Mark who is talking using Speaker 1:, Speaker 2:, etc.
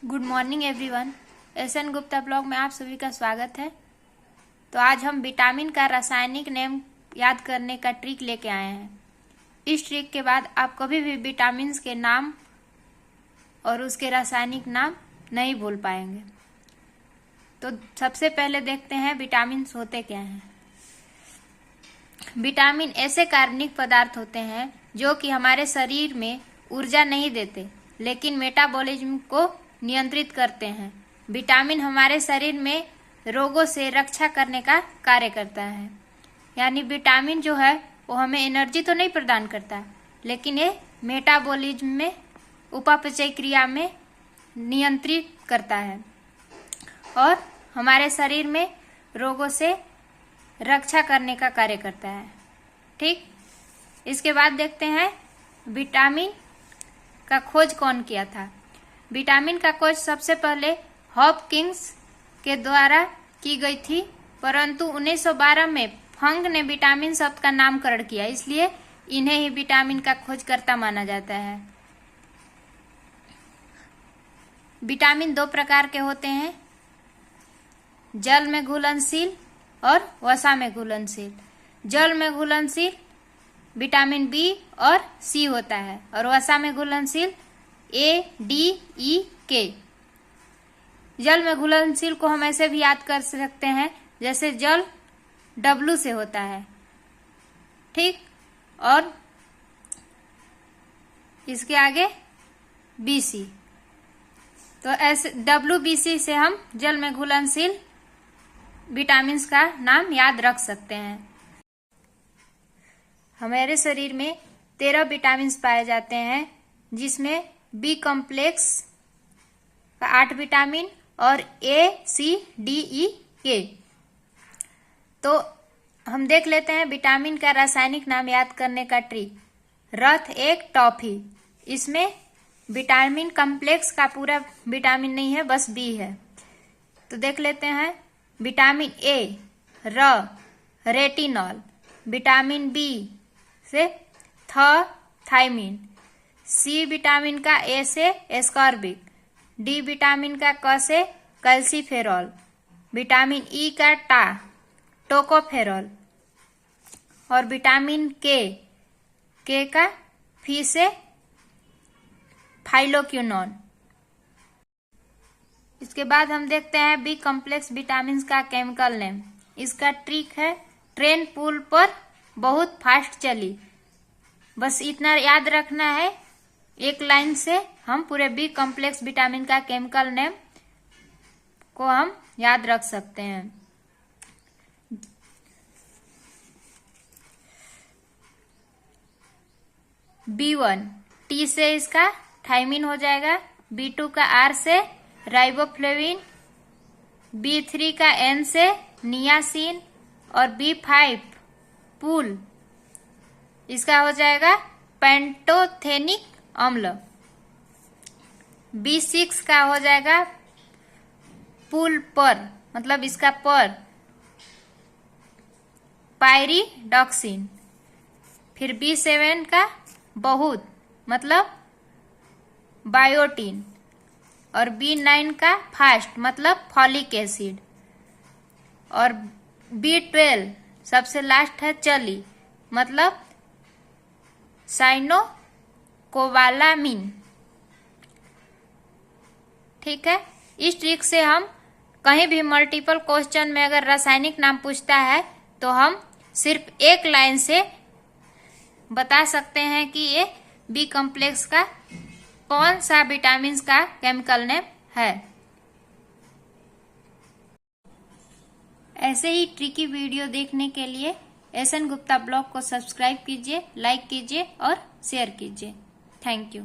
Speaker 1: Good morning everyone. S N Gupta blog में आप सभी का स्वागत है। तो आज हम विटामिन का रासायनिक नेम याद करने का ट्रिक लेके आए हैं। इस ट्रिक के बाद आप कभी भी विटामिन के नाम और उसके रासायनिक नाम नहीं भूल पाएंगे। तो सबसे पहले देखते हैं विटामिन होते क्या हैं। विटामिन ऐसे कार्बनिक पदार्थ होते हैं जो कि हमारे शरीर में ऊर्जा नहीं देते लेकिन मेटाबॉलिज्म को नियंत्रित करते हैं। विटामिन हमारे शरीर में रोगों से रक्षा करने का कार्य करता है। यानी विटामिन जो है वो हमें एनर्जी तो नहीं प्रदान करता लेकिन ये मेटाबॉलिज्म में उपापचय क्रिया में नियंत्रित करता है और हमारे शरीर में रोगों से रक्षा करने का कार्य करता है। ठीक, इसके बाद देखते हैं विटामिन का खोज कौन किया था। विटामिन का खोज सबसे पहले हॉपकिंस के द्वारा की गई थी, परंतु 1912 में फंग ने विटामिन शब्द का नामकरण किया, इसलिए इन्हें ही विटामिन का खोजकर्ता माना जाता है। विटामिन दो प्रकार के होते हैं, जल में घुलनशील और वसा में घुलनशील। जल में घुलनशील विटामिन बी और सी होता है और वसा में घुलनशील ए, डी, ई, के। जल में घुलनशील को हम ऐसे भी याद कर सकते हैं जैसे जल W से होता है। ठीक, और इसके आगे BC। तो ऐसे WBC से हम जल में घुलनशील विटामिन का नाम याद रख सकते हैं। हमारे शरीर में 13 विटामिन पाए जाते हैं जिसमें बी कॉम्प्लेक्स का 8 विटामिन और ए, सी, डी, ई, के। तो हम देख लेते हैं विटामिन का रासायनिक नाम याद करने का ट्रिक। रथ एक टॉफी, इसमें विटामिन कॉम्प्लेक्स का पूरा विटामिन नहीं है, बस बी है। तो देख लेते हैं vitamin A retinol, vitamin B से थायमिन, सी विटामिन का ए से एस्कॉर्बिक, डी विटामिन का क से कैल्सीफेरॉल, विटामिन ई का टोकोफेरॉल और विटामिन के का फी से फाइलोक्विनोन। इसके बाद हम देखते हैं बी कॉम्प्लेक्स विटामिन का केमिकल नेम। इसका ट्रिक है, ट्रेन पुल पर बहुत फास्ट चली। बस इतना याद रखना है, एक लाइन से हम पूरे बी कॉम्प्लेक्स विटामिन का केमिकल नेम को हम याद रख सकते हैं। B1 टी से इसका थायमिन हो जाएगा, B2 का आर से राइबोफ्लेविन, B3 का एन से नियासिन और B5 पूल इसका हो जाएगा पेंटोथेनिक अम्ल। B6 का हो जाएगा पुल पर, मतलब इसका पर पायरिडॉक्सिन। फिर B7 का बहुत, मतलब बायोटीन और B9 का फास्ट, मतलब फॉलिक एसिड और B12 सबसे लास्ट है चली, मतलब साइनोकोबालामिन। ठीक है, इस ट्रिक से हम कहीं भी मल्टीपल क्वेश्चन में अगर रासायनिक नाम पूछता है तो हम सिर्फ एक लाइन से बता सकते हैं कि ये बी कॉम्प्लेक्स का कौन सा विटामिन का केमिकल नेम है। ऐसे ही ट्रिकी वीडियो देखने के लिए एसएन गुप्ता ब्लॉग को सब्सक्राइब कीजिए, लाइक कीजिए और शेयर कीजिए। Thank you.